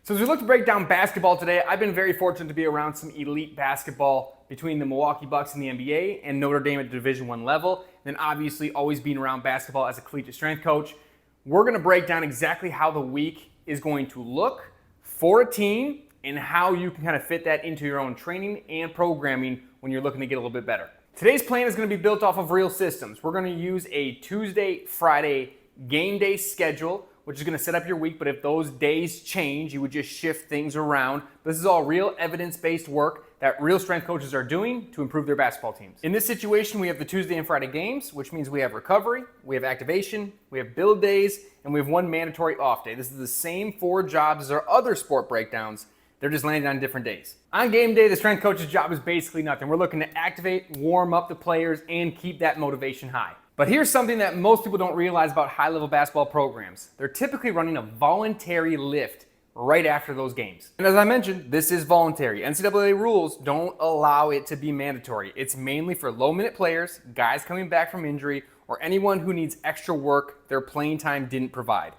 So as we look to break down basketball today, I've been very fortunate to be around some elite basketball between the Milwaukee Bucks in the NBA and Notre Dame at Division I level. And then obviously always being around basketball as a collegiate strength coach. We're going to break down exactly how the week is going to look for a team and how you can kind of fit that into your own training and programming when you're looking to get a little bit better. Today's plan is going to be built off of real systems. We're going to use a Tuesday, Friday game day schedule, which is going to set up your week, but if those days change, you would just shift things around. This is all real evidence-based work that real strength coaches are doing to improve their basketball teams. In this situation, we have the Tuesday and Friday games, which means we have recovery, we have activation, we have build days, and we have one mandatory off day. This is the same 4 jobs as our other sport breakdowns. They're just landing on different days. On game day, the strength coach's job is basically nothing. We're looking to activate, warm up the players, and keep that motivation high. But here's something that most people don't realize about high-level basketball programs. They're typically running a voluntary lift right after those games. And as I mentioned, this is voluntary. NCAA rules don't allow it to be mandatory. It's mainly for low-minute players, guys coming back from injury, or anyone who needs extra work their playing time didn't provide.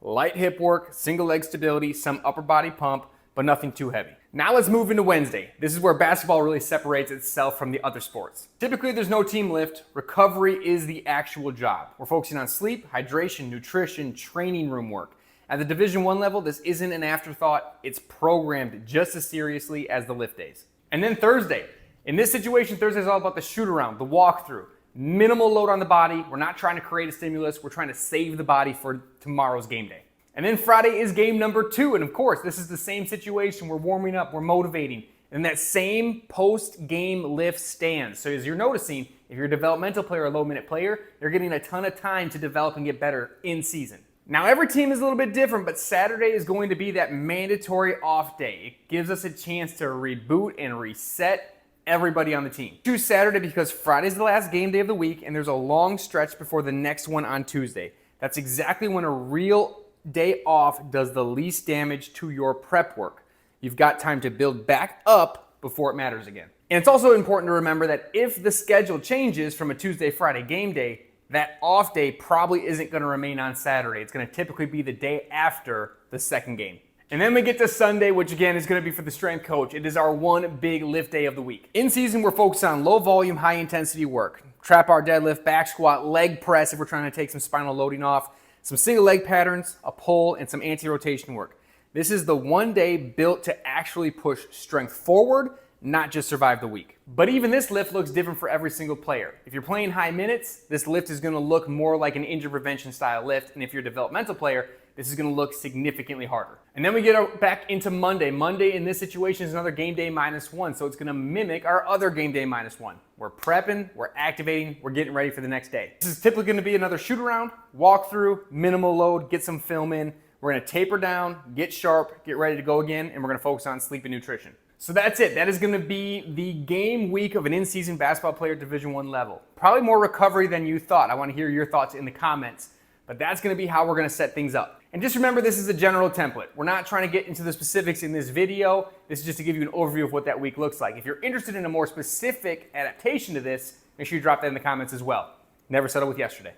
Light hip work, single leg stability, some upper body pump, but nothing too heavy. Now let's move into Wednesday. This is where basketball really separates itself from the other sports. Typically there's no team lift. Recovery is the actual job. We're focusing on sleep, hydration, nutrition, training room work. At the Division I level, this isn't an afterthought. It's programmed just as seriously as the lift days. And then Thursday. In this situation, Thursday is all about the shoot around, the walkthrough. Minimal load on the body. We're not trying to create a stimulus. We're trying to save the body for tomorrow's game day. And then Friday is game number 2. And of course, this is the same situation. We're warming up, we're motivating. And that same post-game lift stands. So as you're noticing, if you're a developmental player or a low-minute player, you're getting a ton of time to develop and get better in season. Now every team is a little bit different, but Saturday is going to be that mandatory off day. It gives us a chance to reboot and reset everybody on the team. Choose Saturday because Friday's the last game day of the week and there's a long stretch before the next one on Tuesday. That's exactly when a real day off does the least damage to your prep work. You've got time to build back up before it matters again. And it's also important to remember that if the schedule changes from a Tuesday, Friday game day, that off day probably isn't going to remain on Saturday. It's going to typically be the day after the second game. And then we get to Sunday, which again is going to be for the strength coach. It is our one big lift day of the week. In season, we're focused on low volume, high intensity work. Trap bar deadlift, back squat, leg press if we're trying to take some spinal loading off, some single leg patterns, a pull, and some anti-rotation work. This is the one day built to actually push strength forward, not just survive the week. But even this lift looks different for every single player. If you're playing high minutes, this lift is going to look more like an injury prevention style lift, and if you're a developmental player, this is going to look significantly harder. And then we get back into Monday. Monday in this situation is another game day -1, so it's going to mimic our other game day -1. We're prepping, we're activating, we're getting ready for the next day. This is typically going to be another shoot around, walk through, minimal load, get some film in. We're going to taper down, get sharp, get ready to go again, and we're going to focus on sleep and nutrition. So that's it. That is going to be the game week of an in-season basketball player at Division I level. Probably more recovery than you thought. I want to hear your thoughts in the comments. But that's going to be how we're going to set things up. And just remember, this is a general template. We're not trying to get into the specifics in this video. This is just to give you an overview of what that week looks like. If you're interested in a more specific adaptation to this, make sure you drop that in the comments as well. Never settle with yesterday.